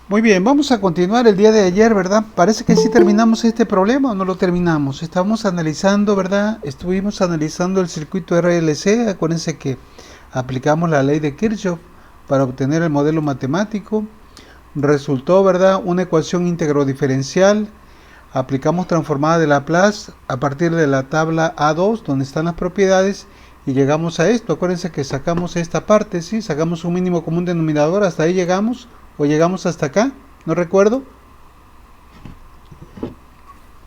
Muy bien, vamos a continuar el día de ayer, ¿verdad? Parece que sí terminamos este problema o no lo terminamos. Estamos analizando, ¿verdad? Estuvimos analizando el circuito RLC. Acuérdense que aplicamos la ley de Kirchhoff para obtener el modelo matemático. Resultó, ¿verdad? Una ecuación íntegro diferencial. Aplicamos transformada de Laplace a partir de la tabla A2, donde están las propiedades, y llegamos a esto. Acuérdense que sacamos esta parte, ¿sí? Sacamos un mínimo común denominador, hasta ahí llegamos, o llegamos hasta acá, no recuerdo.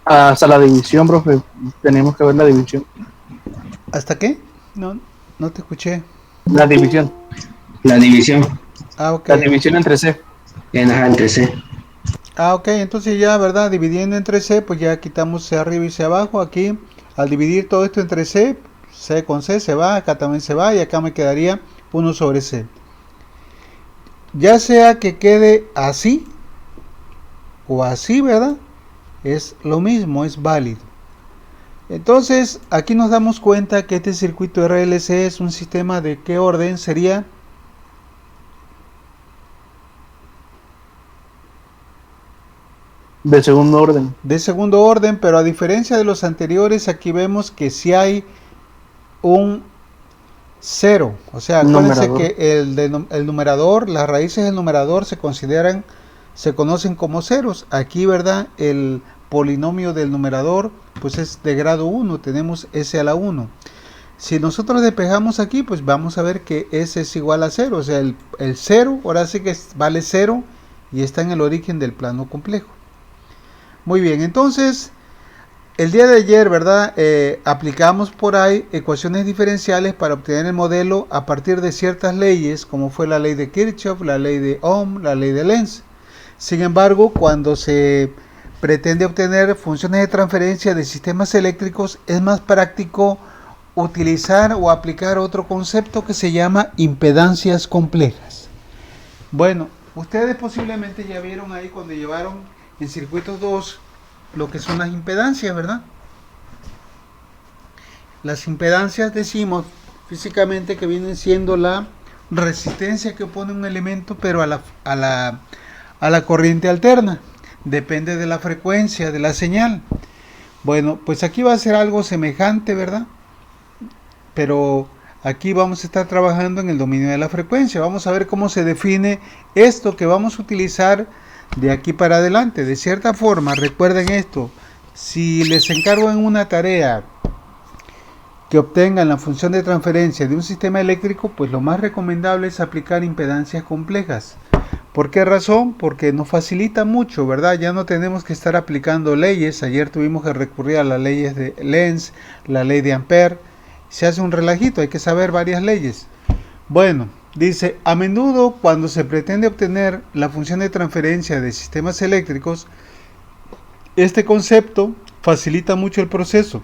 Hasta la división, profe. Tenemos que ver la división. ¿Hasta qué? No, no te escuché. La división. La división Ah, ok. La división entre C. entre C. Ah, ok, entonces ya, ¿verdad? Dividiendo entre C, pues ya quitamos C arriba y C abajo. Aquí, al dividir todo esto entre C, C con C se va, acá también se va, y acá me quedaría 1 sobre C. Ya sea que quede así o así, ¿verdad? Es lo mismo, es válido. Entonces, aquí nos damos cuenta que este circuito RLC es un sistema de ¿qué orden sería? De segundo orden. De segundo orden, pero a diferencia de los anteriores, aquí vemos que si hay un cero. O sea, acuérdense Numerador. que el numerador, las raíces del numerador se conocen como ceros. Aquí, ¿verdad? El polinomio del numerador, pues es de grado 1, tenemos s a la 1. Si nosotros despejamos aquí, pues vamos a ver que s es igual a 0. O sea, el 0, ahora sí que vale 0 y está en el origen del plano complejo. Muy bien, entonces el día de ayer, ¿verdad? Aplicamos por ahí ecuaciones diferenciales para obtener el modelo a partir de ciertas leyes, como fue la ley de Kirchhoff, la ley de Ohm, la ley de Lenz. Sin embargo, cuando se pretende obtener funciones de transferencia de sistemas eléctricos, es más práctico utilizar o aplicar otro concepto que se llama impedancias complejas. Bueno, ustedes posiblemente ya vieron ahí cuando llevaron en circuitos 2 lo que son las impedancias, ¿verdad? Las impedancias decimos físicamente que vienen siendo la resistencia que opone un elemento, pero a la corriente alterna. Depende de la frecuencia de la señal. Bueno, pues aquí va a ser algo semejante, ¿verdad? Pero aquí vamos a estar trabajando en el dominio de la frecuencia. Vamos a ver cómo se define esto que vamos a utilizar de aquí para adelante. De cierta forma, recuerden esto, si les encargo en una tarea que obtengan la función de transferencia de un sistema eléctrico, pues lo más recomendable es aplicar impedancias complejas. ¿Por qué razón? Porque nos facilita mucho, ¿verdad? Ya no tenemos que estar aplicando leyes. Ayer tuvimos que recurrir a las leyes de Lenz, la ley de Ampère. Se hace un relajito, hay que saber varias leyes. Bueno, dice, a menudo cuando se pretende obtener la función de transferencia de sistemas eléctricos, este concepto facilita mucho el proceso,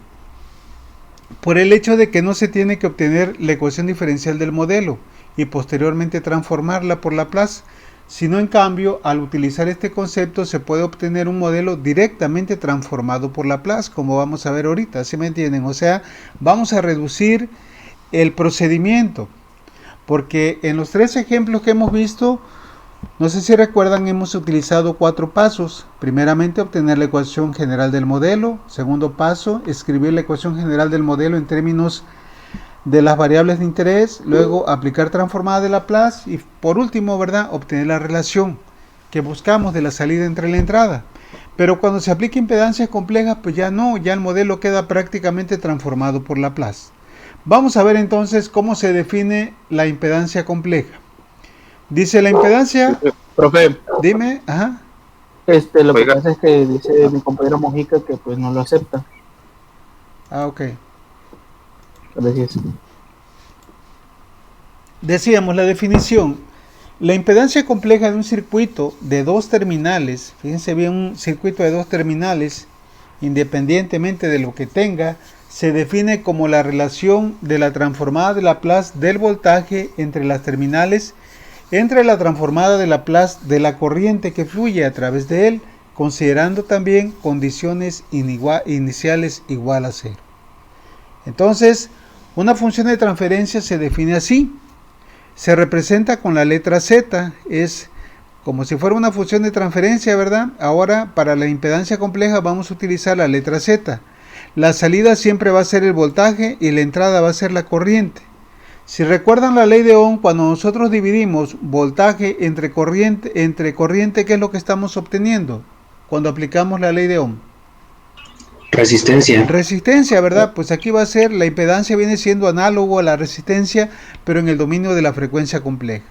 por el hecho de que no se tiene que obtener la ecuación diferencial del modelo y posteriormente transformarla por Laplace, sino en cambio, al utilizar este concepto se puede obtener un modelo directamente transformado por Laplace, como vamos a ver ahorita, ¿sí me entienden? O sea, vamos a reducir el procedimiento, porque en los tres ejemplos que hemos visto, no sé si recuerdan, hemos utilizado 4 pasos. Primeramente, obtener la ecuación general del modelo. Segundo paso, escribir la ecuación general del modelo en términos de las variables de interés. Luego, aplicar transformada de Laplace. Y por último, ¿verdad?, obtener la relación que buscamos de la salida entre la entrada. Pero cuando se aplica impedancias complejas, pues ya no, ya el modelo queda prácticamente transformado por Laplace. Vamos a ver entonces cómo se define la impedancia compleja. Dice la impedancia. Profe, Dime, ajá. lo que pasa es que dice mi compañero Mojica que pues no lo acepta. Ah, ok. Gracias. Decíamos la definición. La impedancia compleja de un circuito de dos terminales, fíjense bien, un circuito de dos terminales, independientemente de lo que tenga, se define como la relación de la transformada de Laplace del voltaje entre las terminales, entre la transformada de Laplace de la corriente que fluye a través de él, considerando también condiciones iniciales igual a cero. Entonces, una función de transferencia se define así. Se representa con la letra Z, es como si fuera una función de transferencia, ¿verdad? Ahora, para la impedancia compleja vamos a utilizar la letra Z. La salida siempre va a ser el voltaje y la entrada va a ser la corriente. Si recuerdan la ley de Ohm, cuando nosotros dividimos voltaje entre corriente, ¿qué es lo que estamos obteniendo? Cuando aplicamos la ley de Ohm. Resistencia. Resistencia, ¿verdad? Pues aquí va a ser, la impedancia viene siendo análogo a la resistencia, pero en el dominio de la frecuencia compleja.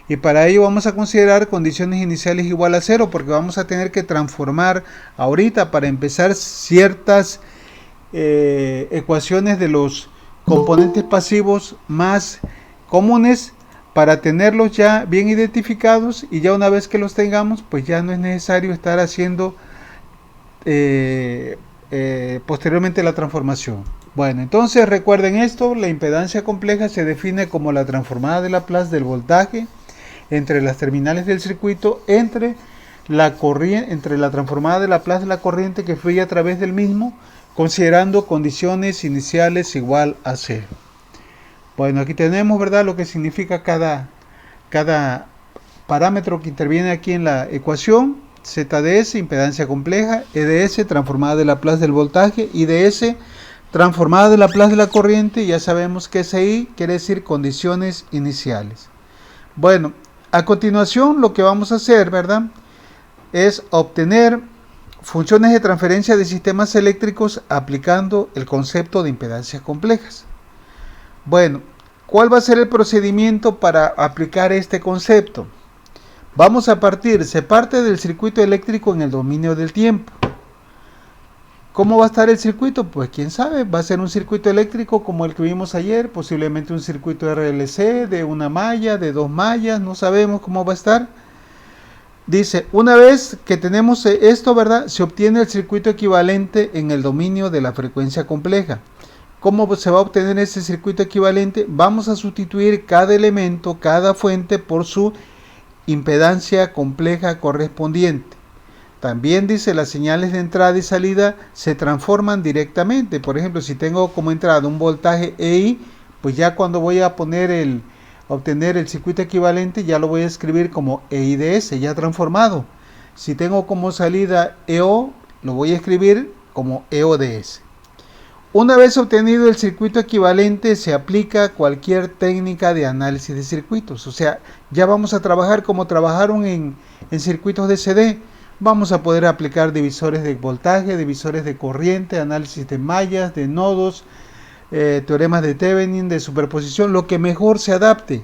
Y para ello vamos a considerar condiciones iniciales igual a cero, porque vamos a tener que transformar ahorita para empezar ciertas ecuaciones de los componentes pasivos más comunes para tenerlos ya bien identificados, y ya una vez que los tengamos, pues ya no es necesario estar haciendo posteriormente la transformación. Bueno, entonces recuerden esto: la impedancia compleja se define como la transformada de Laplace del voltaje entre las terminales del circuito entre la transformada de Laplace de la corriente que fluye a través del mismo, considerando condiciones iniciales igual a cero. Bueno, aquí tenemos, ¿verdad?, lo que significa cada parámetro que interviene aquí en la ecuación. ZDS, impedancia compleja; EDS, transformada de Laplace del voltaje; IDS, transformada de Laplace de la corriente. Ya sabemos que SI quiere decir condiciones iniciales. Bueno, a continuación lo que vamos a hacer, ¿verdad?, es obtener funciones de transferencia de sistemas eléctricos aplicando el concepto de impedancias complejas. Bueno, ¿cuál va a ser el procedimiento para aplicar este concepto? Se parte del circuito eléctrico en el dominio del tiempo. ¿Cómo va a estar el circuito? Pues quién sabe, va a ser un circuito eléctrico como el que vimos ayer, posiblemente un circuito RLC de una malla, de 2 mallas, no sabemos cómo va a estar. Dice, una vez que tenemos esto, ¿verdad?, se obtiene el circuito equivalente en el dominio de la frecuencia compleja. ¿Cómo se va a obtener ese circuito equivalente? Vamos a sustituir cada elemento, cada fuente, por su impedancia compleja correspondiente. También dice, las señales de entrada y salida se transforman directamente. Por ejemplo, si tengo como entrada un voltaje EI, pues ya cuando voy a obtener el circuito equivalente, ya lo voy a escribir como EIDS, ya transformado. Si tengo como salida EO, lo voy a escribir como EODS. Una vez obtenido el circuito equivalente, se aplica cualquier técnica de análisis de circuitos. O sea, ya vamos a trabajar como trabajaron en circuitos de CD. Vamos a poder aplicar divisores de voltaje, divisores de corriente, análisis de mallas, de nodos, teoremas de Thevenin, de superposición, lo que mejor se adapte,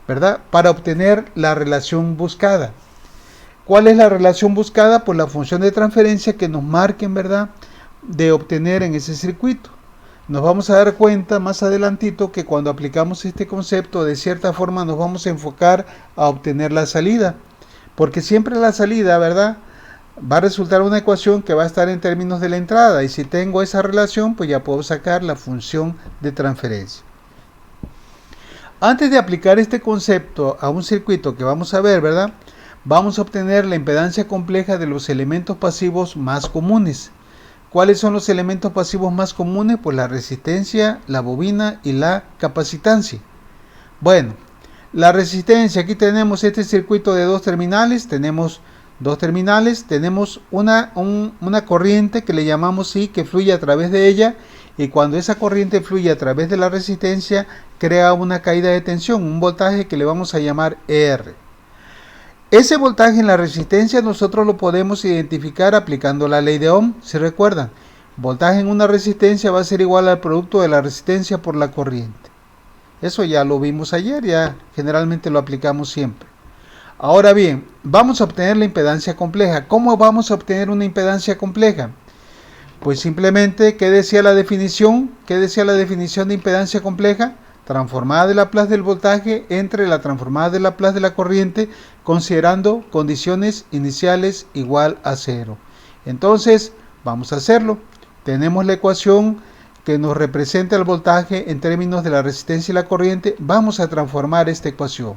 ¿verdad?, para obtener la relación buscada. ¿Cuál es la relación buscada? Pues la función de transferencia que nos marquen, ¿verdad?, de obtener en ese circuito. Nos vamos a dar cuenta más adelantito que cuando aplicamos este concepto, de cierta forma nos vamos a enfocar a obtener la salida, porque siempre la salida, ¿verdad?, va a resultar una ecuación que va a estar en términos de la entrada, y si tengo esa relación, pues ya puedo sacar la función de transferencia. Antes de aplicar este concepto a un circuito que vamos a ver, ¿verdad?, vamos a obtener la impedancia compleja de los elementos pasivos más comunes. ¿Cuáles son los elementos pasivos más comunes? Pues la resistencia, la bobina y la capacitancia. Bueno, la resistencia, aquí tenemos este circuito de dos terminales, tenemos una corriente que le llamamos I, que fluye a través de ella, y cuando esa corriente fluye a través de la resistencia, crea una caída de tensión, un voltaje que le vamos a llamar ER. Ese voltaje en la resistencia nosotros lo podemos identificar aplicando la ley de Ohm. Si recuerdan, voltaje en una resistencia va a ser igual al producto de la resistencia por la corriente. Eso ya lo vimos ayer, ya generalmente lo aplicamos siempre. Ahora bien, vamos a obtener la impedancia compleja. ¿Cómo vamos a obtener una impedancia compleja? Pues simplemente, ¿qué decía la definición? ¿Qué decía la definición de impedancia compleja? Transformada de Laplace del voltaje entre la transformada de Laplace de la corriente, considerando condiciones iniciales igual a cero. Entonces, vamos a hacerlo. Tenemos la ecuación que nos representa el voltaje en términos de la resistencia y la corriente. Vamos a transformar esta ecuación.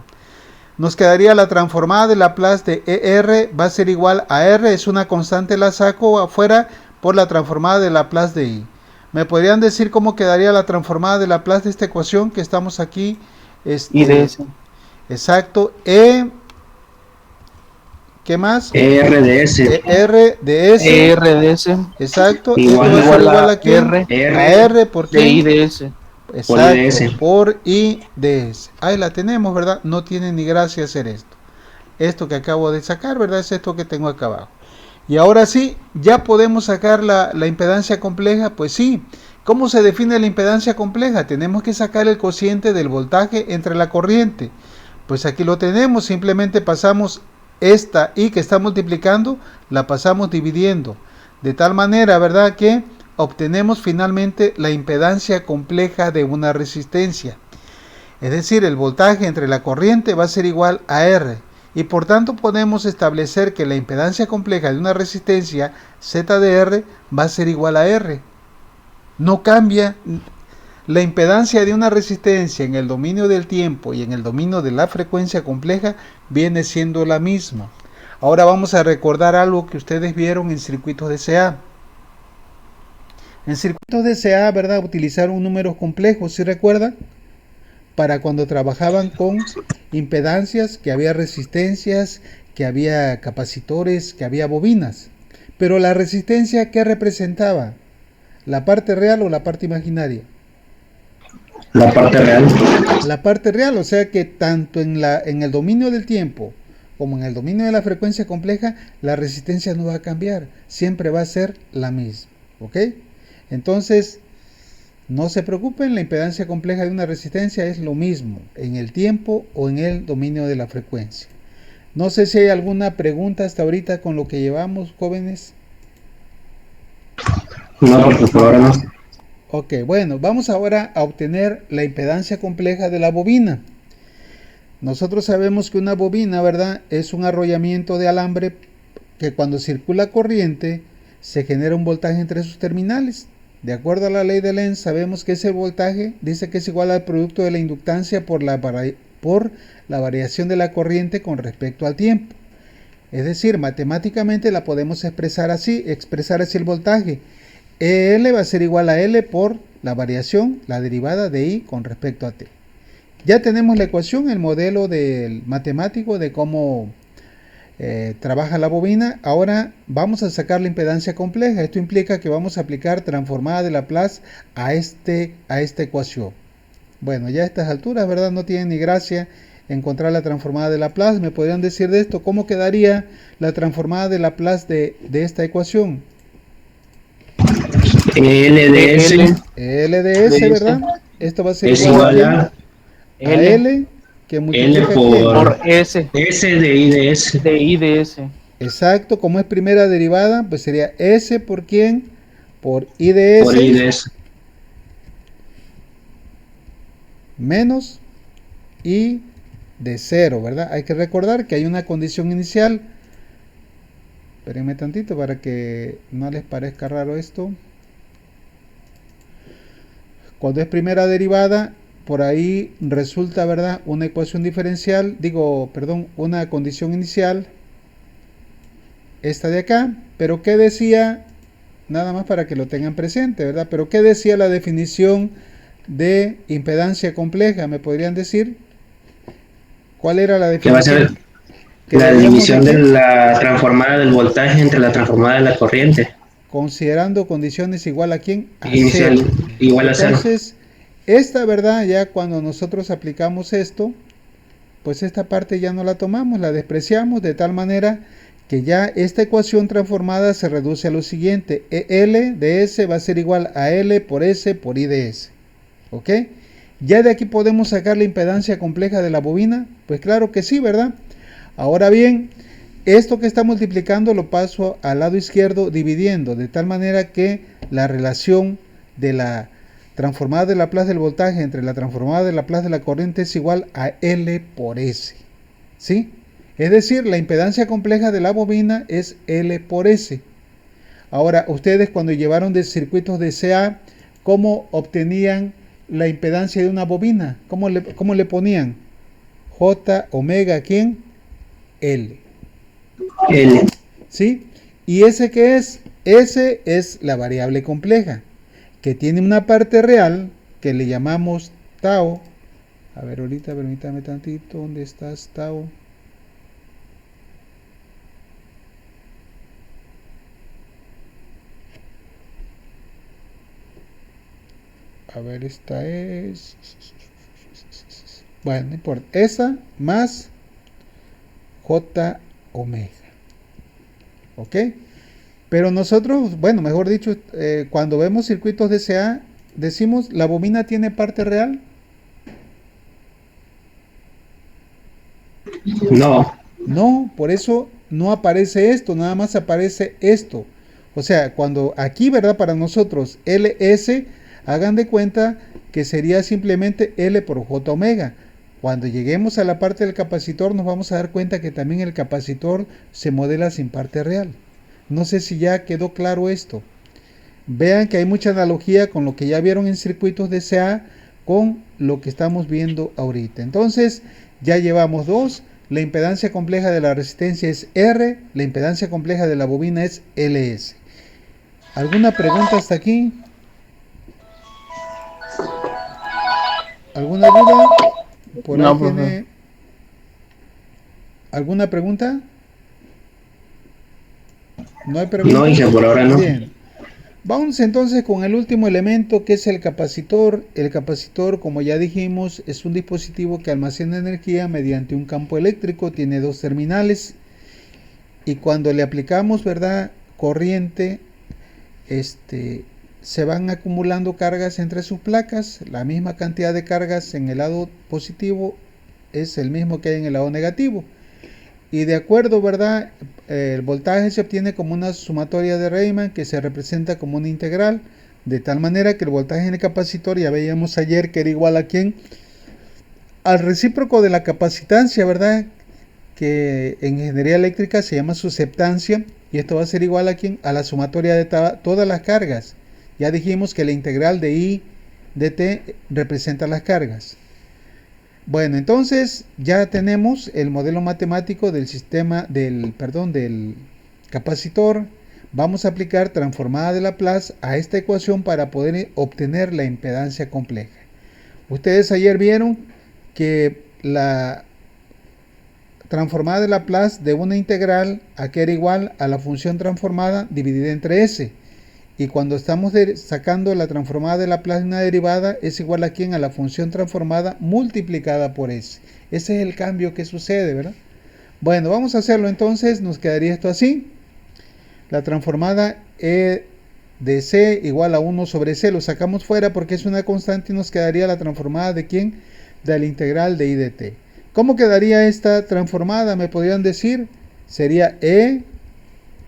Nos quedaría la transformada de Laplace de ER va a ser igual a R, es una constante, la saco afuera, por la transformada de Laplace de I. ¿Me podrían decir cómo quedaría la transformada de Laplace de esta ecuación que estamos aquí? IDS. Exacto. ¿Qué más? RDS RDS. RDS Exacto. igual Esto va a ser igual a quién? R A R, ¿por de quién? IDS. por Exacto, IDS. por IDS. Ahí la tenemos, ¿verdad? No tiene ni gracia hacer esto. Esto que acabo de sacar, ¿verdad? Es esto que tengo acá abajo. Y ahora sí, ya podemos sacar la impedancia compleja. Pues sí. ¿Cómo se define la impedancia compleja? Tenemos que sacar el cociente del voltaje entre la corriente. Pues aquí lo tenemos, simplemente pasamos esta I que está multiplicando, la pasamos dividiendo. De tal manera, ¿verdad?, que obtenemos finalmente la impedancia compleja de una resistencia. Es decir, el voltaje entre la corriente va a ser igual a R. Y por tanto podemos establecer que la impedancia compleja de una resistencia Z de R va a ser igual a R. No cambia. La impedancia de una resistencia en el dominio del tiempo y en el dominio de la frecuencia compleja viene siendo la misma. Ahora vamos a recordar algo que ustedes vieron en circuitos de CA. En circuitos de CA, ¿verdad?, utilizaron números complejos, ¿sí recuerdan? Para cuando trabajaban con impedancias, que había resistencias, que había capacitores, que había bobinas. Pero la resistencia, ¿qué representaba? ¿La parte real o la parte imaginaria? La parte real. La parte real, o sea que tanto en el dominio del tiempo como en el dominio de la frecuencia compleja, la resistencia no va a cambiar, siempre va a ser la misma, ¿ok? Entonces, no se preocupen, la impedancia compleja de una resistencia es lo mismo en el tiempo o en el dominio de la frecuencia. No sé si hay alguna pregunta hasta ahorita con lo que llevamos, jóvenes. No, porque por ahora no. Ok, bueno, vamos ahora a obtener la impedancia compleja de la bobina. Nosotros sabemos que una bobina, ¿verdad?, es un arrollamiento de alambre que cuando circula corriente se genera un voltaje entre sus terminales. De acuerdo a la ley de Lenz, sabemos que ese voltaje dice que es igual al producto de la inductancia por la variación de la corriente con respecto al tiempo. Es decir, matemáticamente la podemos expresar así el voltaje. EL va a ser igual a L por la variación, la derivada de I con respecto a T. Ya tenemos la ecuación, el modelo del matemático de cómo trabaja la bobina. Ahora vamos a sacar la impedancia compleja. Esto implica que vamos a aplicar transformada de Laplace a esta ecuación. Bueno, ya a estas alturas, ¿verdad?, no tiene ni gracia encontrar la transformada de Laplace. ¿Me podrían decir de esto cómo quedaría la transformada de Laplace de esta ecuación? LDS, ¿verdad? Esto va a ser es igual igual a L, L, que multiplica L por ¿quién? S S de IDS. de IDS. Exacto, como es primera derivada, pues sería S por quién, por I de Por S IDS. menos I de 0, ¿verdad? Hay que recordar que hay una condición inicial. Espérenme tantito para que no les parezca raro esto. Cuando es primera derivada, por ahí resulta, ¿verdad?, una ecuación diferencial, una condición inicial, esta de acá. Pero ¿qué decía? Nada más para que lo tengan presente, ¿verdad? Pero ¿qué decía la definición de impedancia compleja? ¿Me podrían decir cuál era la Que va a ser definición? Que la debíamos división de decir, la transformada del voltaje entre la transformada de la corriente. considerando condiciones igual a quién, a Inicial 0. igual a 0. Entonces, esta verdad, ya cuando nosotros aplicamos esto, pues esta parte ya no la tomamos, la despreciamos, de tal manera que ya esta ecuación transformada se reduce a lo siguiente: L de S va a ser igual a L por S por I de S. ¿Ok? ¿Ya de aquí podemos sacar la impedancia compleja de la bobina? Pues claro que sí, ¿verdad? Ahora bien, esto que está multiplicando lo paso al lado izquierdo dividiendo, de tal manera que la relación de la transformada de Laplace del voltaje entre la transformada de Laplace de la corriente es igual a L por S. ¿Sí? Es decir, la impedancia compleja de la bobina es L por S. Ahora, ustedes cuando llevaron de circuitos de CA, ¿cómo obtenían la impedancia de una bobina? ¿Cómo le ponían? J omega, ¿quién? L. L. ¿Sí? ¿Y ese qué es? Ese es la variable compleja, que tiene una parte real que le llamamos tau. A ver, ahorita permítame tantito, ¿dónde estás, tau? A ver, esta es... Bueno, no importa. Esa más J omega. ¿Ok? Pero nosotros, bueno, mejor dicho, cuando vemos circuitos de CA, decimos, ¿la bobina tiene parte real? No, No, por eso no aparece esto, nada más aparece esto. O sea, cuando aquí, ¿verdad? Para nosotros, LS, hagan de cuenta que sería simplemente L por J omega. Cuando lleguemos a la parte del capacitor, nos vamos a dar cuenta que también el capacitor se modela sin parte real. No sé si ya quedó claro esto. Vean que hay mucha analogía con lo que ya vieron en circuitos de CA con lo que estamos viendo ahorita. Entonces, ya llevamos dos. La impedancia compleja de la resistencia es R, la impedancia compleja de la bobina es LS. ¿Alguna pregunta hasta aquí? ¿Alguna duda? Por ahí No, profe. tiene... ¿Alguna pregunta? ¿No hay preguntas? no, hija, por ahora no. Bien. Vamos entonces con el último elemento, que es el capacitor. El capacitor, como ya dijimos, es un dispositivo que almacena energía mediante un campo eléctrico, tiene dos terminales y cuando le aplicamos, ¿verdad?, corriente, se van acumulando cargas entre sus placas. La misma cantidad de cargas en el lado positivo es el mismo que hay en el lado negativo. Y de acuerdo, ¿verdad? El voltaje se obtiene como una sumatoria de Riemann que se representa como una integral, de tal manera que el voltaje en el capacitor, ya veíamos ayer que era igual a ¿quién? Al recíproco de la capacitancia, ¿verdad? Que en ingeniería eléctrica se llama susceptancia, y esto va a ser igual a ¿quién? A la sumatoria de todas las cargas. Ya dijimos que la integral de I de T representa las cargas. Bueno, entonces ya tenemos el modelo matemático del sistema del capacitor. Vamos a aplicar transformada de Laplace a esta ecuación para poder obtener la impedancia compleja. Ustedes ayer vieron que la transformada de Laplace de una integral aquí era igual a la función transformada dividida entre S. Y cuando estamos sacando la transformada de Laplace de una derivada, es igual a ¿quién? A la función transformada multiplicada por S. Ese es el cambio que sucede, ¿verdad? Bueno, vamos a hacerlo entonces. Nos quedaría esto así. La transformada E de C igual a 1 sobre C. Lo sacamos fuera porque es una constante y nos quedaría la transformada de ¿quién? De la integral de I de T. ¿Cómo quedaría esta transformada? Me podrían decir. Sería E,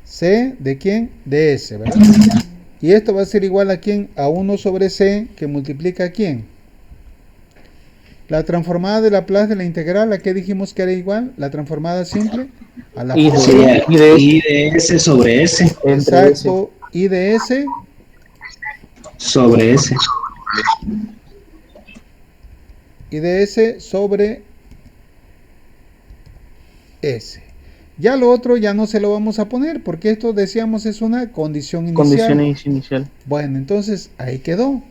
C de ¿quién? De S, ¿verdad? Y esto va a ser igual a ¿quién? A 1 sobre C, que multiplica a ¿quién? La transformada de Laplace de la integral, ¿a qué dijimos que era igual? La transformada simple a la I función. de S sobre S. Exacto, I de S Sobre S. I de S sobre S. Ya lo otro ya no se lo vamos a poner, porque esto decíamos es una condición inicial. Condición inicial. Bueno, entonces ahí quedó.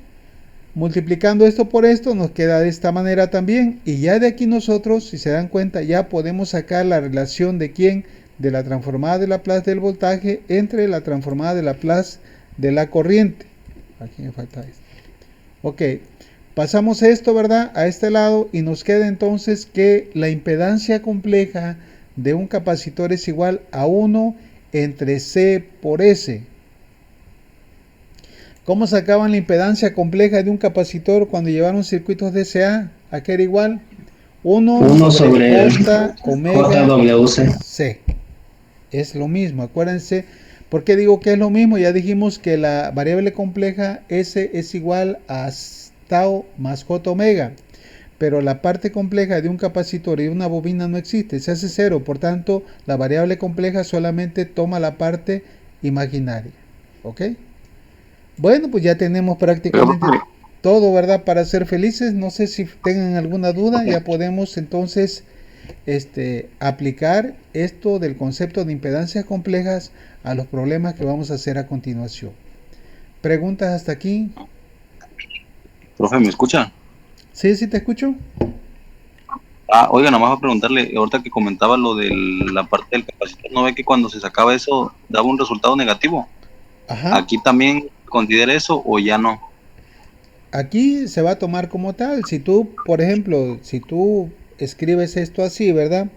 Multiplicando esto por esto nos queda de esta manera también. Y ya de aquí nosotros, si se dan cuenta, ya podemos sacar la relación de quién, de la transformada de Laplace del voltaje entre la transformada de Laplace de la corriente. Aquí me falta esto. Ok, pasamos esto, ¿verdad?, a este lado y nos queda entonces que la impedancia compleja de un capacitor es igual a 1 entre C por S. ¿Cómo sacaban la impedancia compleja de un capacitor cuando llevaron circuitos DCA? ¿A qué era igual? 1 sobre J omega JWC. C. Es lo mismo, acuérdense. ¿Por qué digo que es lo mismo? Ya dijimos que la variable compleja S es igual a tau más J omega. Pero la parte compleja de un capacitor y de una bobina no existe, se hace cero. Por tanto, la variable compleja solamente toma la parte imaginaria. ¿Ok? Bueno, pues ya tenemos prácticamente todo, ¿verdad?, para ser felices. No sé si tengan alguna duda. Ya podemos entonces aplicar esto del concepto de impedancias complejas a los problemas que vamos a hacer a continuación. ¿Preguntas hasta aquí? Profe, ¿me escucha? Sí, sí te escucho. Oiga, nomás a preguntarle, ahorita que comentaba lo de la parte del capacitor, ¿no ve que cuando se sacaba eso daba un resultado negativo? Ajá. ¿Aquí también considera eso o ya no? aquí se va a tomar como tal. Si tú, por ejemplo, si tú escribes esto así, ¿verdad?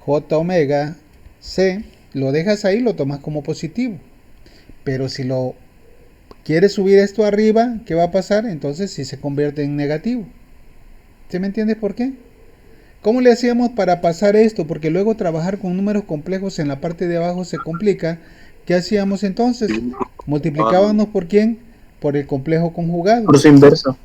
J omega C, lo dejas ahí, lo tomas como positivo. Pero si lo quieres subir esto arriba, ¿qué va a pasar? Entonces sí se convierte en negativo. ¿Sí me entiendes por qué? ¿Cómo le hacíamos para pasar esto? Porque luego trabajar con números complejos en la parte de abajo se complica. ¿Qué hacíamos entonces? Multiplicábamos por quién? Por el complejo conjugado. Por su inverso.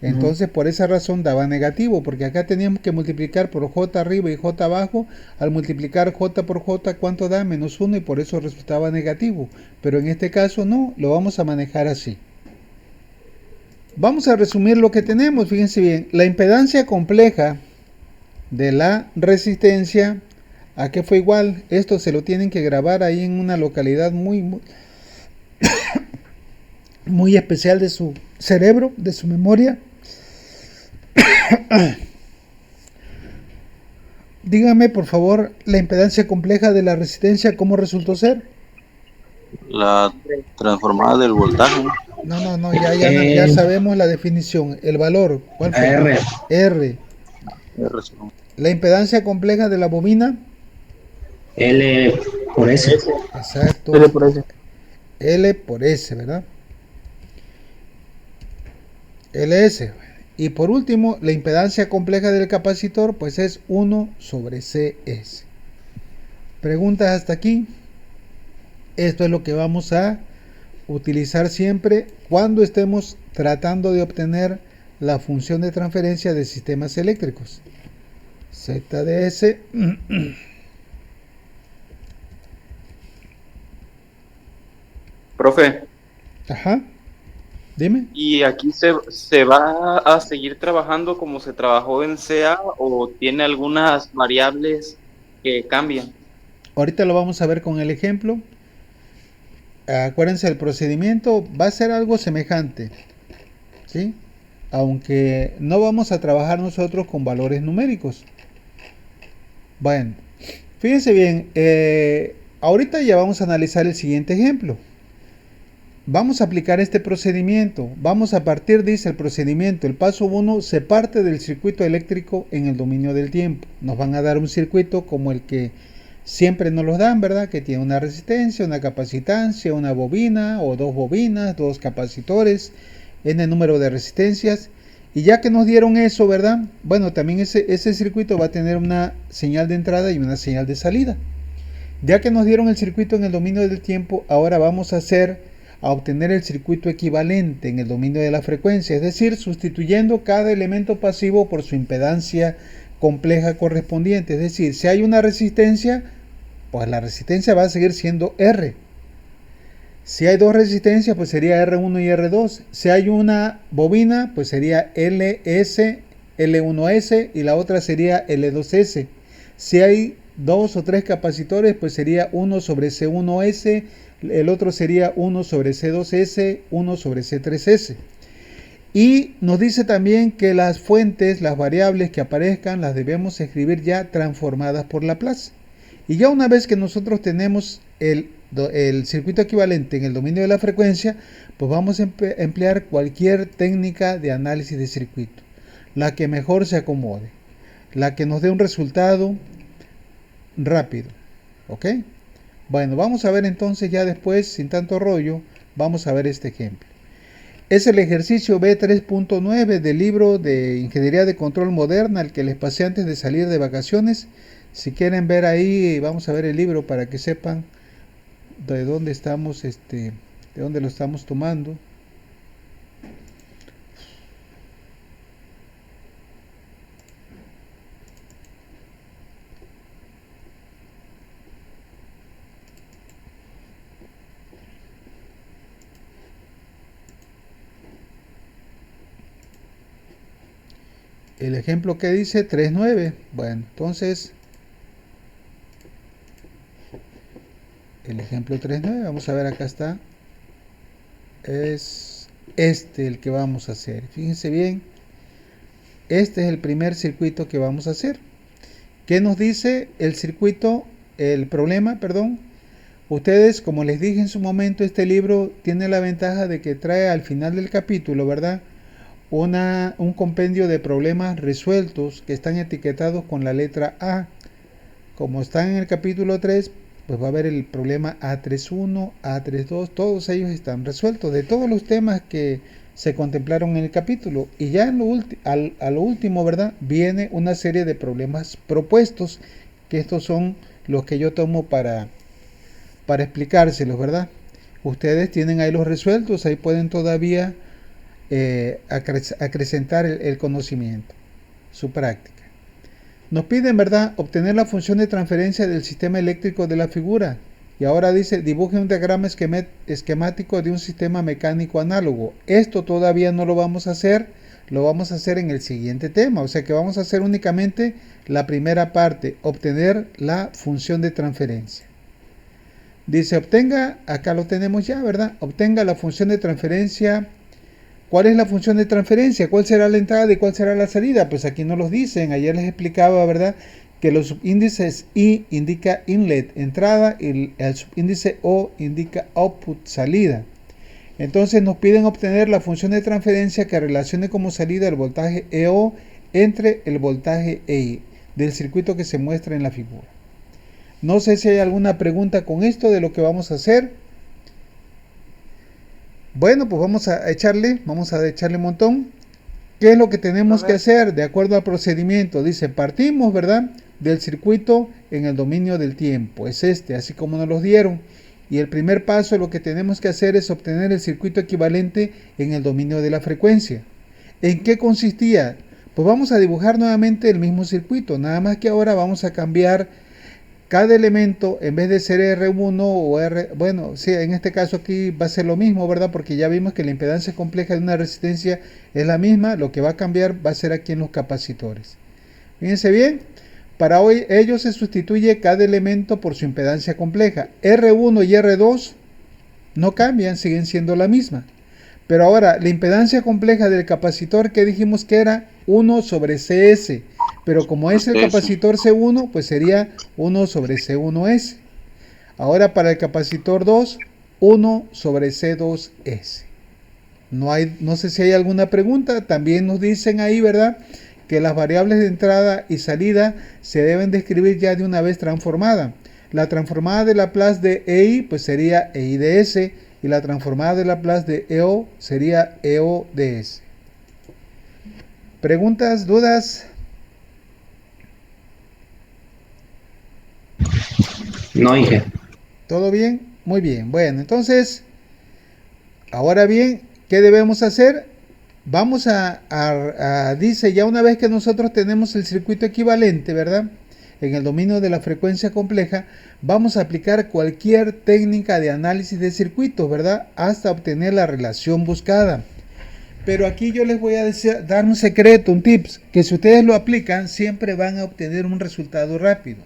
Entonces por esa razón daba negativo, porque acá teníamos que multiplicar por j arriba y j abajo. Al multiplicar j por j, ¿cuánto da? -1, y por eso resultaba negativo. Pero en este caso no, lo vamos a manejar así. Vamos a resumir lo que tenemos, fíjense bien. La impedancia compleja de la resistencia, ¿a qué fue igual? Esto se lo tienen que grabar ahí en una localidad muy especial de su cerebro, de su memoria. Dígame, por favor, la impedancia compleja de la resistencia, ¿cómo resultó ser? La transformada del voltaje. No, ya sabemos la definición. El valor, ¿cuál fue? R. R. La impedancia compleja de la bobina. L por S. Exacto. L por S. L por S, ¿verdad? LS. Y por último, la impedancia compleja del capacitor, pues es 1 sobre CS. Preguntas hasta aquí. Esto es lo que vamos a utilizar siempre cuando estemos tratando de obtener la función de transferencia de sistemas eléctricos. ZDS. Profe, Ajá. Dime. ¿y aquí se va a seguir trabajando como se trabajó en CA o tiene algunas variables que cambian? Ahorita lo vamos a ver con el ejemplo. Acuérdense, el procedimiento va a ser algo semejante, ¿sí? Aunque no vamos a trabajar nosotros con valores numéricos. Bueno, fíjense bien, ahorita ya vamos a analizar el siguiente ejemplo. Vamos a aplicar este procedimiento. Vamos a partir, dice el procedimiento, el paso 1 se parte del circuito eléctrico en el dominio del tiempo. Nos van a dar un circuito como el que siempre nos los dan, ¿verdad? Que tiene una resistencia, una capacitancia, una bobina o dos bobinas, dos capacitores, n número de resistencias. Y ya que nos dieron eso, ¿verdad? Bueno, también ese circuito va a tener una señal de entrada y una señal de salida. Ya que nos dieron el circuito en el dominio del tiempo, ahora vamos a obtener el circuito equivalente en el dominio de la frecuencia, es decir, sustituyendo cada elemento pasivo por su impedancia compleja correspondiente. Es decir, si hay una resistencia, pues la resistencia va a seguir siendo R. Si hay dos resistencias, pues sería R1 y R2. Si hay una bobina, pues sería LS, L1S y la otra sería L2S. Si hay dos o tres capacitores, pues sería 1 sobre C1S, el otro sería 1 sobre C2S, 1 sobre C3S. Y nos dice también que las fuentes, las variables que aparezcan, las debemos escribir ya transformadas por Laplace. Y ya una vez que nosotros tenemos el circuito equivalente en el dominio de la frecuencia, pues vamos a emplear cualquier técnica de análisis de circuito, la que mejor se acomode, la que nos dé un resultado rápido. ¿Ok? Bueno, vamos a ver entonces ya después, sin tanto rollo, vamos a ver este ejemplo. Es el ejercicio B3.9 del libro de Ingeniería de Control Moderna, el que les pasé antes de salir de vacaciones. Si quieren ver ahí, vamos a ver el libro para que sepan de dónde estamos, de dónde lo estamos tomando. El ejemplo que dice 3.9. Bueno, entonces el ejemplo 3.9, vamos a ver, acá está. Es el que vamos a hacer. Fíjense bien, este es el primer circuito que vamos a hacer. ¿Qué nos dice el circuito, el problema, perdón? Ustedes, como les dije en su momento, este libro tiene la ventaja de que trae al final del capítulo, ¿verdad?, un compendio de problemas resueltos que están etiquetados con la letra A. Como están en el capítulo 3, pues va a haber el problema A31, A32, todos ellos están resueltos de todos los temas que se contemplaron en el capítulo. Y ya a lo último, ¿verdad?, viene una serie de problemas propuestos, que estos son los que yo tomo para explicárselos, ¿verdad? Ustedes tienen ahí los resueltos, ahí pueden todavía acrecentar el conocimiento, su práctica. Nos piden, ¿verdad?, obtener la función de transferencia del sistema eléctrico de la figura. Y ahora dice, dibuje un diagrama esquemático de un sistema mecánico análogo. Esto todavía no lo vamos a hacer, lo vamos a hacer en el siguiente tema. O sea que vamos a hacer únicamente la primera parte, obtener la función de transferencia. Dice, obtenga, acá lo tenemos ya, ¿verdad? Obtenga la función de transferencia. ¿Cuál es la función de transferencia? ¿Cuál será la entrada y cuál será la salida? Pues aquí no los dicen. Ayer les explicaba, ¿verdad?, que los subíndices I indica inlet, entrada, y el subíndice O indica output, salida. Entonces nos piden obtener la función de transferencia que relacione como salida el voltaje EO entre el voltaje EI del circuito que se muestra en la figura. No sé si hay alguna pregunta con esto de lo que vamos a hacer. Bueno, pues vamos a echarle un montón. ¿Qué es lo que tenemos que hacer de acuerdo al procedimiento? Dice, partimos, ¿verdad?, del circuito en el dominio del tiempo. Es así como nos los dieron. Y el primer paso, lo que tenemos que hacer es obtener el circuito equivalente en el dominio de la frecuencia. ¿En qué consistía? Pues vamos a dibujar nuevamente el mismo circuito, nada más que ahora vamos a cambiar cada elemento, en vez de ser R1 o R, bueno, sí, en este caso aquí va a ser lo mismo, ¿verdad? Porque ya vimos que la impedancia compleja de una resistencia es la misma, lo que va a cambiar va a ser aquí en los capacitores. Fíjense bien, para hoy ello se sustituye cada elemento por su impedancia compleja. R1 y R2 no cambian, siguen siendo la misma. Pero ahora, la impedancia compleja del capacitor, que dijimos que era 1 sobre CS, pero como es el capacitor C1, pues sería 1 sobre C1S. Ahora para el capacitor 2, 1 sobre C2S. No sé si hay alguna pregunta. También nos dicen ahí, ¿verdad?, que las variables de entrada y salida se deben describir ya de una vez transformada. La transformada de Laplace de EI pues sería EI de S, y la transformada de Laplace de EO sería EO de S. ¿Preguntas, dudas? No, Inge. ¿Todo bien? Muy bien. Bueno, entonces, ahora bien, ¿qué debemos hacer? Vamos dice, ya una vez que nosotros tenemos el circuito equivalente, ¿verdad?, en el dominio de la frecuencia compleja, vamos a aplicar cualquier técnica de análisis de circuitos, ¿verdad?, hasta obtener la relación buscada. Pero aquí yo les voy a dar un secreto, un tips, que si ustedes lo aplican, siempre van a obtener un resultado rápido.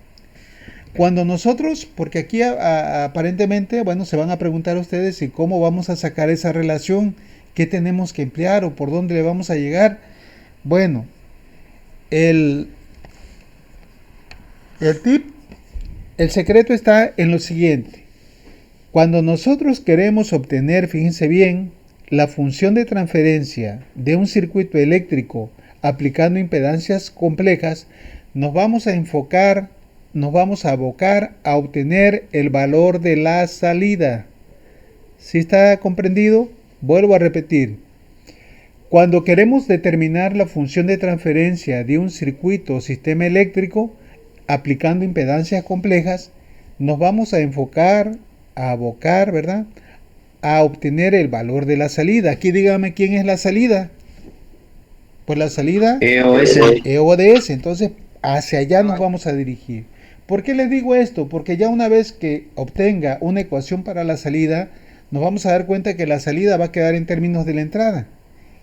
Cuando nosotros, porque aquí aparentemente, bueno, se van a preguntar a ustedes si cómo vamos a sacar esa relación, qué tenemos que emplear o por dónde le vamos a llegar. Bueno, el tip, el secreto está en lo siguiente. Cuando nosotros queremos obtener, fíjense bien, la función de transferencia de un circuito eléctrico aplicando impedancias complejas, nos vamos a abocar a obtener el valor de la salida. ¿Sí está comprendido? Vuelvo a repetir. Cuando queremos determinar la función de transferencia de un circuito o sistema eléctrico aplicando impedancias complejas, nos vamos a abocar, ¿verdad?, a obtener el valor de la salida. Aquí dígame quién es la salida. Pues la salida EO de S. Entonces hacia allá nos vamos a dirigir. ¿Por qué les digo esto? Porque ya una vez que obtenga una ecuación para la salida, nos vamos a dar cuenta que la salida va a quedar en términos de la entrada.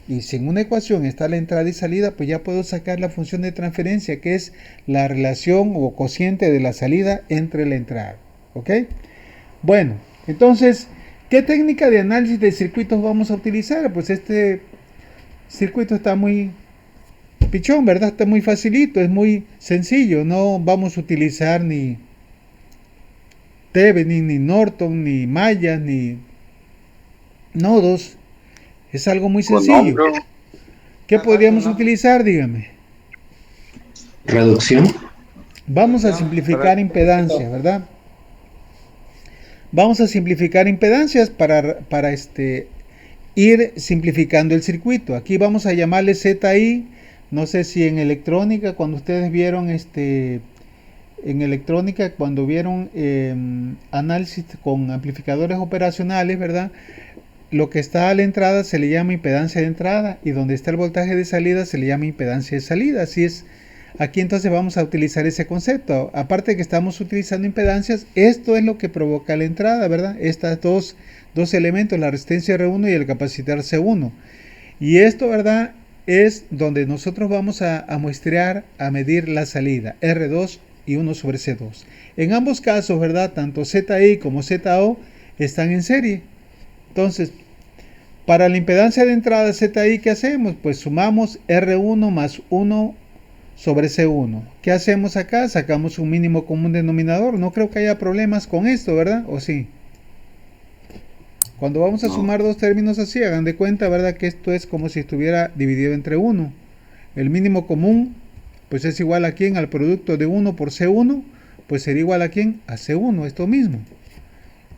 Y si en una ecuación está la entrada y salida, pues ya puedo sacar la función de transferencia, que es la relación o cociente de la salida entre la entrada. ¿Ok? Bueno, entonces, ¿qué técnica de análisis de circuitos vamos a utilizar? Pues este circuito está muy pichón, ¿verdad? Está muy facilito, es muy sencillo. No vamos a utilizar ni Thevenin, ni Norton, ni mallas, ni nodos. Es algo muy sencillo. ¿Qué podríamos utilizar? Dígame. Reducción. Vamos a simplificar impedancia, ¿verdad? Vamos a simplificar impedancias para ir simplificando el circuito. Aquí vamos a llamarle ZI. No sé si en electrónica, cuando ustedes vieron en electrónica, cuando vieron análisis con amplificadores operacionales, ¿verdad? Lo que está a la entrada se le llama impedancia de entrada y donde está el voltaje de salida se le llama impedancia de salida. Así es. Aquí entonces vamos a utilizar ese concepto. Aparte de que estamos utilizando impedancias, esto es lo que provoca la entrada, ¿verdad? Estos dos elementos, la resistencia R1 y el capacitor C1. Y esto, ¿verdad? Es donde nosotros vamos a muestrear, a medir la salida, R2 y 1 sobre C2. En ambos casos, ¿verdad? Tanto ZI como ZO están en serie. Entonces, para la impedancia de entrada ZI, ¿qué hacemos? Pues sumamos R1 más 1 sobre C1. ¿Qué hacemos acá? Sacamos un mínimo común denominador. No creo que haya problemas con esto, ¿verdad? ¿O sí? Cuando vamos a sumar dos términos así, hagan de cuenta, ¿verdad? Que esto es como si estuviera dividido entre 1. El mínimo común, pues es igual a ¿quién? Al producto de 1 por C1, pues sería igual a ¿quién? A C1, esto mismo.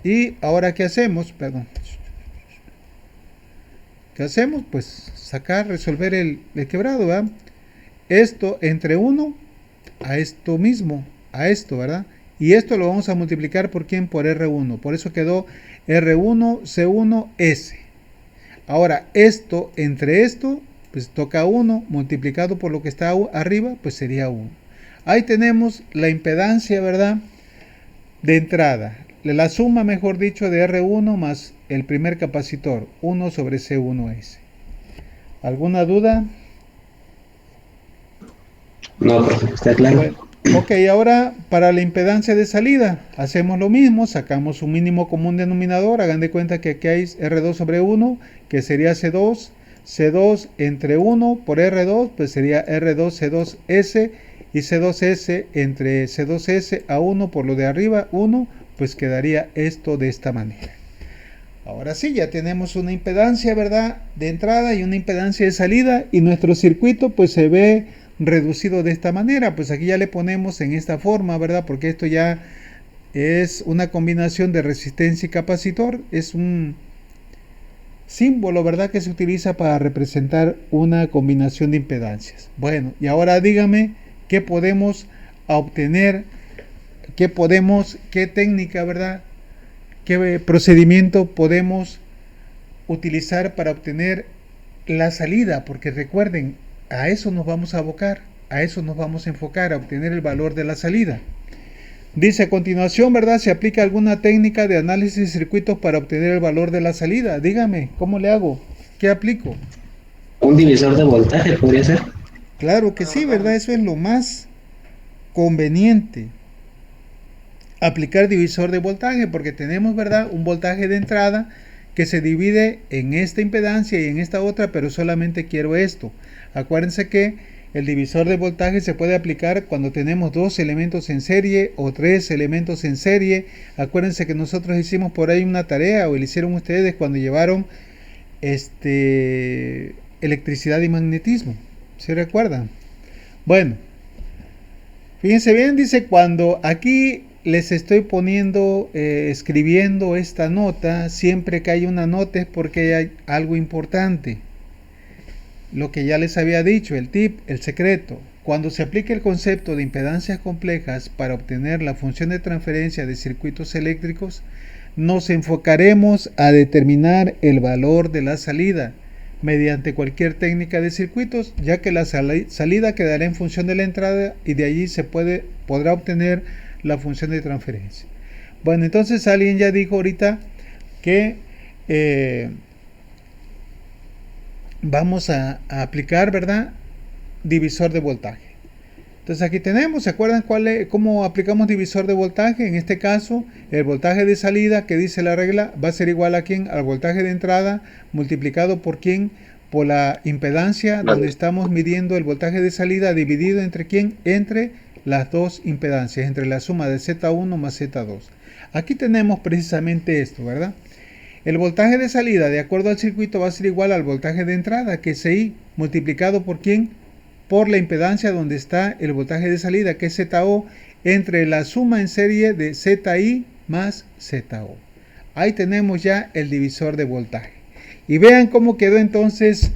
Y ahora, ¿qué hacemos? Perdón. ¿Qué hacemos? Pues sacar, resolver el quebrado, ¿verdad? Esto entre 1 a esto mismo, a esto, ¿verdad? Y esto lo vamos a multiplicar por ¿quién? Por R1. Por eso quedó R1, C1, S. Ahora, esto entre esto, pues toca 1, multiplicado por lo que está arriba, pues sería 1. Ahí tenemos la impedancia, ¿verdad? De entrada. La suma, mejor dicho, de R1 más el primer capacitor, 1 sobre C1S. ¿Alguna duda? No, profe, está claro. Bueno, ok, ahora para la impedancia de salida hacemos lo mismo, sacamos un mínimo común denominador, hagan de cuenta que aquí hay R2 sobre 1, que sería C2, C2 entre 1 por R2, pues sería R2 C2S, y C2S entre C2S a 1 por lo de arriba, 1, pues quedaría esto de esta manera. Ahora sí, ya tenemos una impedancia, ¿verdad?, de entrada y una impedancia de salida, y nuestro circuito pues se ve reducido de esta manera. Pues aquí ya le ponemos en esta forma, ¿verdad?, porque esto ya es una combinación de resistencia y capacitor, es un símbolo, ¿verdad?, que se utiliza para representar una combinación de impedancias. Bueno, y ahora dígame qué podemos obtener, qué técnica, ¿verdad?, qué procedimiento podemos utilizar para obtener la salida, porque recuerden, a eso nos vamos a abocar, a eso nos vamos a enfocar, a obtener el valor de la salida. Dice a continuación, ¿verdad?, se aplica alguna técnica de análisis de circuitos para obtener el valor de la salida. Dígame, ¿cómo le hago? ¿Qué aplico? Un divisor de voltaje podría ser. Claro que sí, ¿verdad? Eso es lo más conveniente. Aplicar divisor de voltaje, porque tenemos, ¿verdad?, un voltaje de entrada que se divide en esta impedancia y en esta otra, pero solamente quiero esto. Acuérdense que el divisor de voltaje se puede aplicar cuando tenemos dos elementos en serie o tres elementos en serie. Acuérdense que nosotros hicimos por ahí una tarea, o lo hicieron ustedes cuando llevaron electricidad y magnetismo. ¿Se recuerdan? Bueno, fíjense bien, dice, cuando aquí les estoy poniendo, escribiendo esta nota, siempre que hay una nota es porque hay algo importante. Lo que ya les había dicho, el tip, el secreto. Cuando se aplique el concepto de impedancias complejas para obtener la función de transferencia de circuitos eléctricos, nos enfocaremos a determinar el valor de la salida mediante cualquier técnica de circuitos, ya que la salida quedará en función de la entrada y de allí se podrá obtener la función de transferencia. Bueno, entonces alguien ya dijo ahorita que vamos a aplicar, ¿verdad?, divisor de voltaje. Entonces aquí tenemos, ¿se acuerdan cómo aplicamos divisor de voltaje? En este caso, el voltaje de salida, que dice la regla, va a ser igual a ¿quién? Al voltaje de entrada multiplicado por ¿quién? Por la impedancia, donde estamos midiendo el voltaje de salida, dividido entre ¿quién? Entre las dos impedancias, entre la suma de Z1 más Z2. Aquí tenemos precisamente esto, ¿verdad? El voltaje de salida, de acuerdo al circuito, va a ser igual al voltaje de entrada, que es I, multiplicado por ¿quién? Por la impedancia donde está el voltaje de salida, que es ZO, entre la suma en serie de ZI más ZO. Ahí tenemos ya el divisor de voltaje. Y vean cómo quedó entonces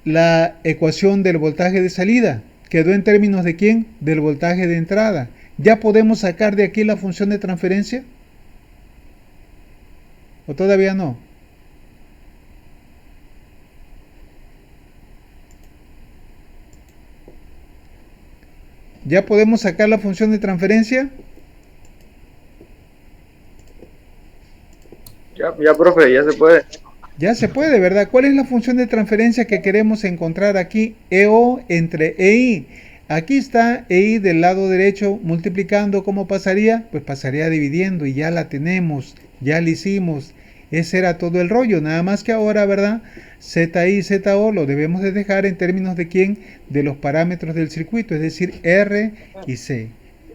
la ecuación del voltaje de salida. Quedó en términos de ¿quién? Del voltaje de entrada. ¿Ya podemos sacar de aquí la función de transferencia? ¿O todavía no? ¿Ya podemos sacar la función de transferencia? Ya, profe, ya se puede. Ya se puede, ¿verdad? ¿Cuál es la función de transferencia que queremos encontrar aquí? EO entre EI. Aquí está EI del lado derecho multiplicando. ¿Cómo pasaría? Pues pasaría dividiendo y ya la tenemos, ya la hicimos. Ese era todo el rollo, nada más que ahora, ¿verdad? ZI y ZO lo debemos de dejar en términos de ¿quién? De los parámetros del circuito, es decir, R y C.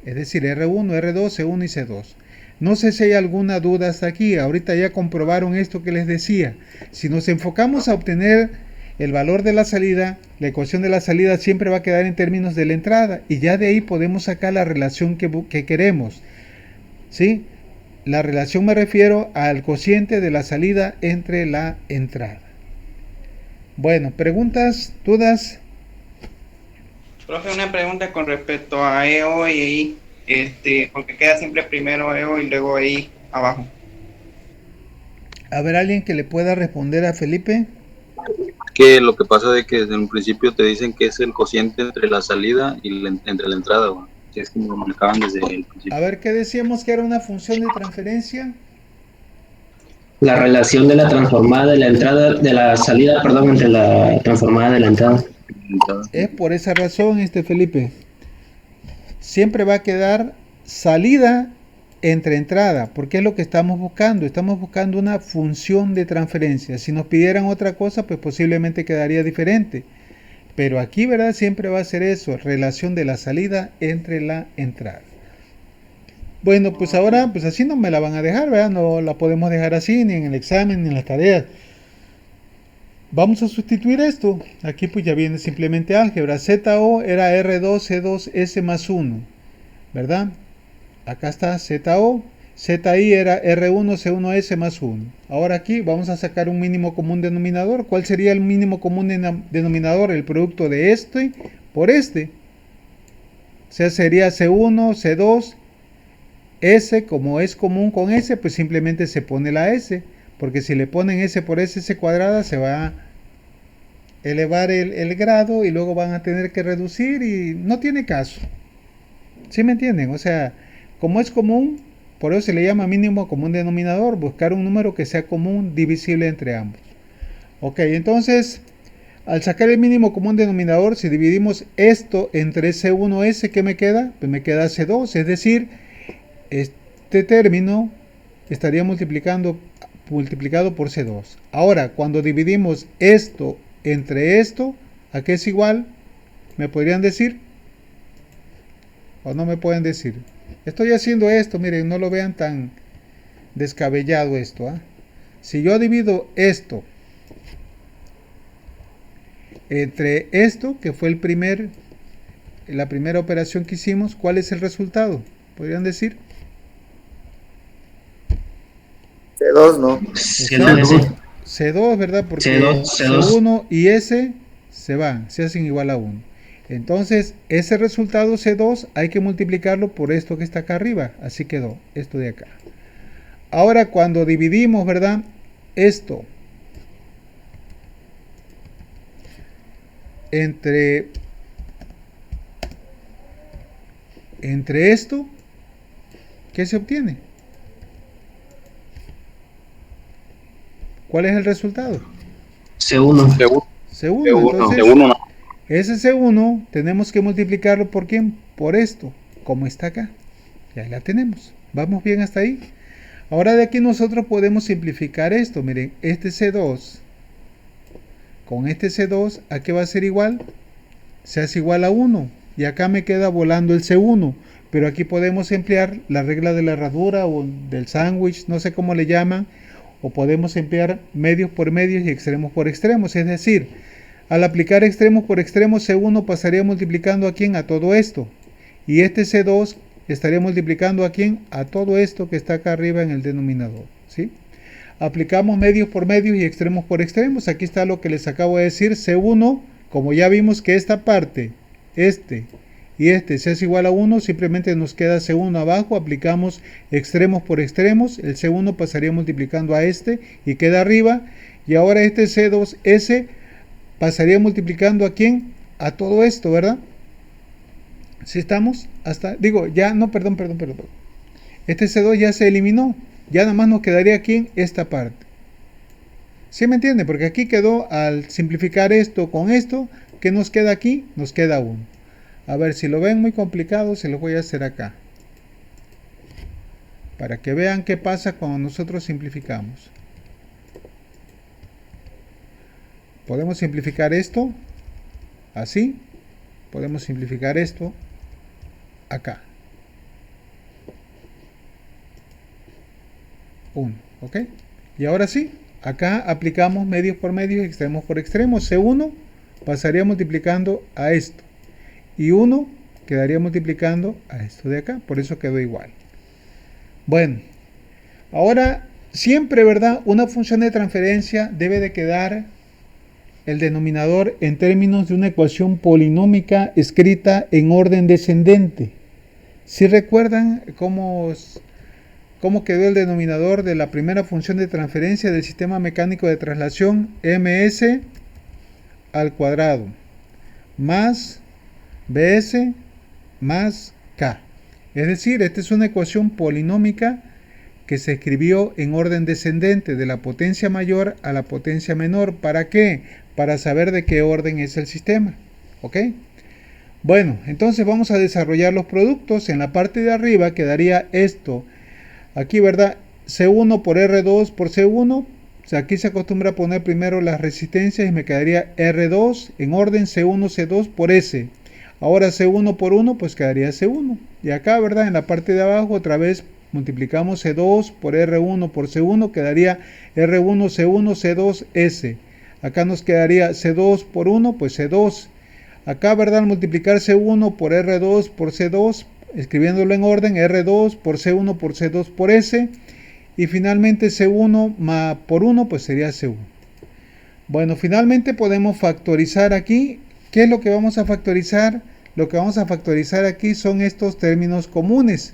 Es decir, R1, R2, C1 y C2. No sé si hay alguna duda hasta aquí. Ahorita ya comprobaron esto que les decía. Si nos enfocamos a obtener el valor de la salida, la ecuación de la salida siempre va a quedar en términos de la entrada. Y ya de ahí podemos sacar la relación que queremos. ¿Sí? La relación me refiero al cociente de la salida entre la entrada. Bueno, preguntas, dudas. Profe, una pregunta con respecto a EO y EI, porque queda siempre primero EO y luego EI abajo. A ver, alguien que le pueda responder a Felipe. Que lo que pasa es que desde un principio te dicen que es el cociente entre la salida y entre la entrada, güey. Si es como lo marcaban desde el principio. A ver, ¿qué decíamos que era una función de transferencia? La relación de la transformada de la entrada, de la salida, perdón, entre la transformada de la entrada. Es por esa razón, Felipe. Siempre va a quedar salida entre entrada, porque es lo que estamos buscando. Estamos buscando una función de transferencia. Si nos pidieran otra cosa, pues posiblemente quedaría diferente. Pero aquí, ¿verdad? Siempre va a ser eso, relación de la salida entre la entrada. Bueno, pues ahora, pues así no me la van a dejar, ¿verdad? No la podemos dejar así, ni en el examen, ni en las tareas. Vamos a sustituir esto. Aquí pues ya viene simplemente álgebra. ZO era R2, C2, S más 1, ¿verdad? Acá está ZO. ZI era R1, C1, S más 1. Ahora aquí vamos a sacar un mínimo común denominador. ¿Cuál sería el mínimo común denominador? El producto de este por este. O sea, sería C1, C2, S, como es común con S, pues simplemente se pone la S. Porque si le ponen S por S cuadrada, se va a elevar el grado y luego van a tener que reducir y no tiene caso. ¿Sí me entienden? O sea, como es común, por eso se le llama mínimo común denominador, buscar un número que sea común divisible entre ambos. Ok, entonces, al sacar el mínimo común denominador, si dividimos esto entre C1S, ¿qué me queda? Pues me queda C2, es decir, este término estaría multiplicado por C2. Ahora, cuando dividimos esto entre esto, ¿a qué es igual? ¿Me podrían decir? ¿O no me pueden decir? Estoy haciendo esto, miren, no lo vean tan descabellado esto. Si yo divido esto entre esto, que fue la primera operación que hicimos, ¿cuál es el resultado? ¿Podrían decir? C2, ¿no? C2, ¿verdad? Porque C1 y S se van, se hacen igual a 1. Entonces, ese resultado C2 hay que multiplicarlo por esto que está acá arriba. Así quedó, esto de acá. Ahora, cuando dividimos, ¿verdad? Esto entre esto, ¿qué se obtiene? ¿Cuál es el resultado? C1. Entonces, ese C1 tenemos que multiplicarlo por ¿quién? Por esto, como está acá. Ya la tenemos. ¿Vamos bien hasta ahí? Ahora de aquí nosotros podemos simplificar esto. Miren, este C2 con este C2, ¿a qué va a ser igual? Se hace igual a 1. y acá me queda volando el C1. Pero aquí podemos emplear la regla de la herradura o del sándwich, no sé cómo le llaman, o podemos emplear medios por medios y extremos por extremos. Es decir, al aplicar extremos por extremos, C1 pasaría multiplicando a quién, a todo esto. Y este C2 estaría multiplicando a quién, a todo esto que está acá arriba en el denominador, ¿sí? Aplicamos medios por medios y extremos por extremos. Aquí está lo que les acabo de decir. C1, como ya vimos que esta parte, este y este se hace igual a 1, simplemente nos queda C1 abajo, aplicamos extremos por extremos, el C1 pasaría multiplicando a este y queda arriba, y ahora este C2S pasaría multiplicando a quién, a todo esto, ¿verdad? Si estamos hasta, digo, ya, no, perdón, este C2 ya se eliminó, ya nada más nos quedaría aquí en esta parte. ¿Sí me entiende? Porque aquí quedó, al simplificar esto con esto, ¿qué nos queda aquí? Nos queda 1. A ver, si lo ven muy complicado, se lo voy a hacer acá. Para que vean qué pasa cuando nosotros simplificamos. Podemos simplificar esto, así. Podemos simplificar esto, acá. 1, ¿ok? Y ahora sí, acá aplicamos medios por medios y extremos por extremos. C1 pasaría multiplicando a esto. Y 1 quedaría multiplicando a esto de acá, por eso quedó igual. Bueno, ahora siempre, ¿verdad? Una función de transferencia debe de quedar el denominador en términos de una ecuación polinómica escrita en orden descendente. ¿Sí recuerdan cómo quedó el denominador de la primera función de transferencia del sistema mecánico de traslación? ms al cuadrado más bs más k. Es decir, esta es una ecuación polinómica que se escribió en orden descendente de la potencia mayor a la potencia menor. ¿Para qué? Para saber de qué orden es el sistema. ¿Ok? Bueno, entonces vamos a desarrollar los productos. En la parte de arriba quedaría esto. Aquí, ¿verdad? C1 por R2 por C1. O sea, aquí se acostumbra a poner primero las resistencias y me quedaría R2 en orden C1, C2 por S. Ahora C1 por 1, pues quedaría C1. Y acá, ¿verdad? En la parte de abajo otra vez multiplicamos C2 por R1 por C1, quedaría R1, C1, C2, S. Acá nos quedaría C2 por 1, pues C2. Acá, ¿verdad? Al multiplicar C1 por R2 por C2, escribiéndolo en orden, R2 por C1 por C2 por S. Y finalmente C1 por 1, pues sería C1. Bueno, finalmente podemos factorizar aquí. ¿Qué es lo que vamos a factorizar? Lo que vamos a factorizar aquí son estos términos comunes.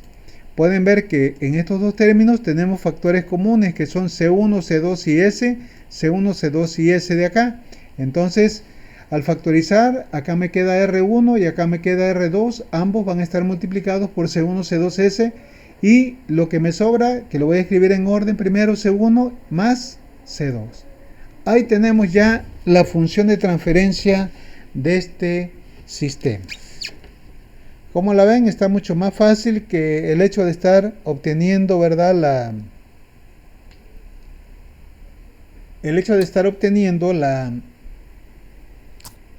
Pueden ver que en estos dos términos tenemos factores comunes que son C1, C2 y S, C1, C2 y S de acá. Entonces, al factorizar, acá me queda R1 y acá me queda R2. Ambos van a estar multiplicados por C1, C2, S. Y lo que me sobra, que lo voy a escribir en orden primero, C1 más C2. Ahí tenemos ya la función de transferencia de este sistema. Como la ven, está mucho más fácil que el hecho de estar obteniendo, ¿verdad?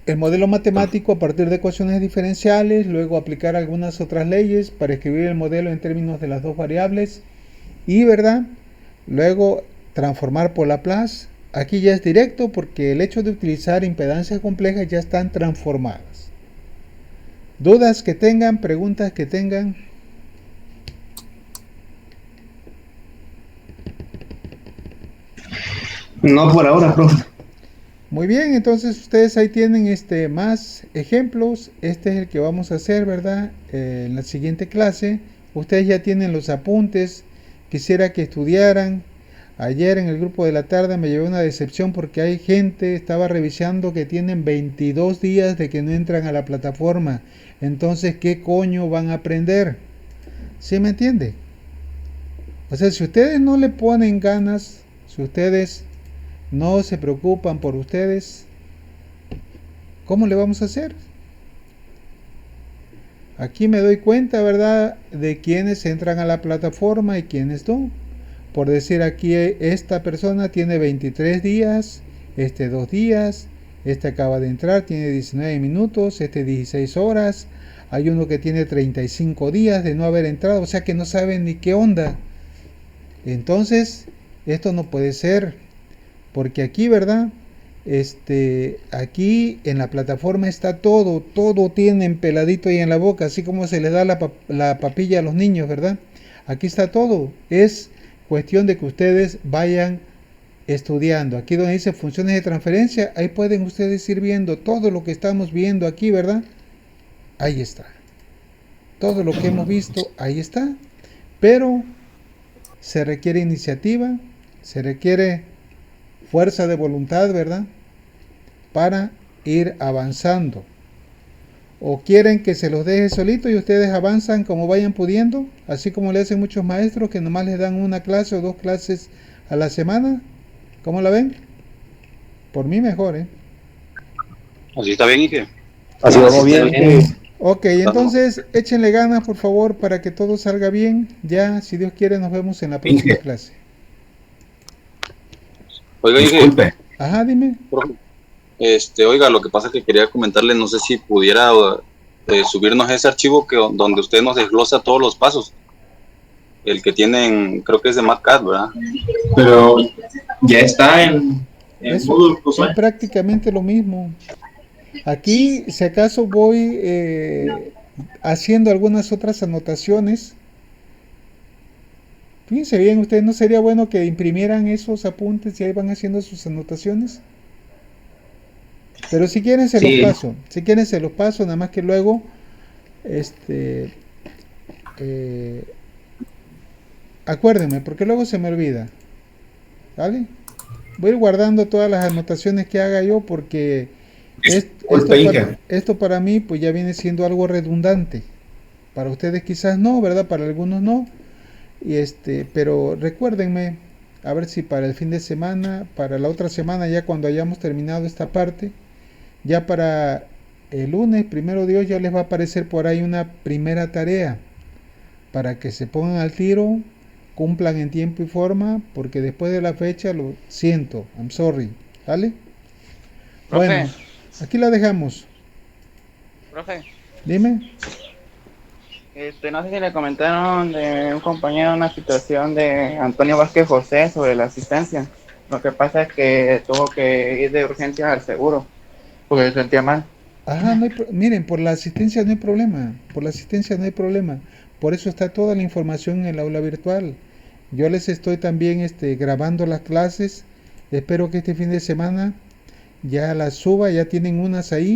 El modelo matemático a partir de ecuaciones diferenciales, luego aplicar algunas otras leyes para escribir el modelo en términos de las dos variables y, ¿verdad? Luego transformar por Laplace. Aquí ya es directo porque el hecho de utilizar impedancias complejas ya están transformadas. ¿Dudas que tengan? ¿Preguntas que tengan? No por ahora, profe. Muy bien, entonces ustedes ahí tienen más ejemplos. Este es el que vamos a hacer, ¿verdad? En la siguiente clase. Ustedes ya tienen los apuntes. Quisiera que estudiaran. Ayer en el grupo de la tarde me llevé una decepción porque hay gente, estaba revisando que tienen 22 días de que no entran a la plataforma. Entonces, ¿qué coño van a aprender? ¿Sí me entiende? O sea, si ustedes no le ponen ganas, si ustedes no se preocupan por ustedes, ¿cómo le vamos a hacer? Aquí me doy cuenta, ¿verdad?, de quienes entran a la plataforma y quienes no. Por decir aquí, esta persona tiene 23 días, 2 días, acaba de entrar, tiene 19 minutos, 16 horas. hay uno que tiene 35 días de no haber entrado, o sea que no saben ni qué onda. Entonces, esto no puede ser, porque aquí, ¿verdad? Aquí en la plataforma está todo tienen peladito y en la boca, así como se les da la papilla a los niños, ¿verdad? Aquí está todo, es cuestión de que ustedes vayan estudiando. Aquí donde dice funciones de transferencia, ahí pueden ustedes ir viendo todo lo que estamos viendo aquí, ¿verdad? Ahí está. Todo lo que hemos visto, ahí está. Pero se requiere iniciativa, se requiere fuerza de voluntad, ¿verdad? Para ir avanzando. O quieren que se los deje solito y ustedes avanzan como vayan pudiendo, así como le hacen muchos maestros que nomás les dan una clase o 2 clases a la semana. ¿Cómo la ven? Por mí mejor, ¿eh? Así está bien, Ige. Así vamos bien. Ok, entonces échenle ganas por favor para que todo salga bien. Ya, si Dios quiere, nos vemos en la próxima clase. Oiga, Ige, Disculpe. Ajá, dime. profe, oiga, lo que pasa es que quería comentarle, no sé si pudiera subirnos ese archivo donde usted nos desglosa todos los pasos. El que tienen, creo que es de MatCat, ¿verdad? Pero ya está en Moodle Es Plus. prácticamente lo mismo. Aquí, si acaso, voy haciendo algunas otras anotaciones. Fíjense bien, ustedes, ¿no sería bueno que imprimieran esos apuntes y ahí van haciendo sus anotaciones? Pero si quieren se los paso. Si quieren se los paso, nada más que luego acuérdenme, porque luego se me olvida. ¿Vale? Voy a ir guardando todas las anotaciones que haga yo porque esto para mí pues ya viene siendo algo redundante. Para ustedes quizás no, ¿verdad? Para algunos no. Pero recuérdenme, a ver si para el fin de semana, para la otra semana, ya cuando hayamos terminado esta parte, ya para el lunes, primero Dios, ya les va a aparecer por ahí una primera tarea para que se pongan al tiro, cumplan en tiempo y forma, porque después de la fecha lo siento, I'm sorry, ¿vale? Profe. Bueno, aquí la dejamos. Profe, Dime. no sé si le comentaron de un compañero una situación de Antonio Vázquez José sobre la asistencia. Lo que pasa es que tuvo que ir de urgencia al seguro porque se sentía mal. Ajá, miren, por la asistencia no hay problema, por la asistencia no hay problema, por eso está toda la información en el aula virtual. Yo les estoy también grabando las clases, espero que este fin de semana ya las suba, ya tienen unas ahí.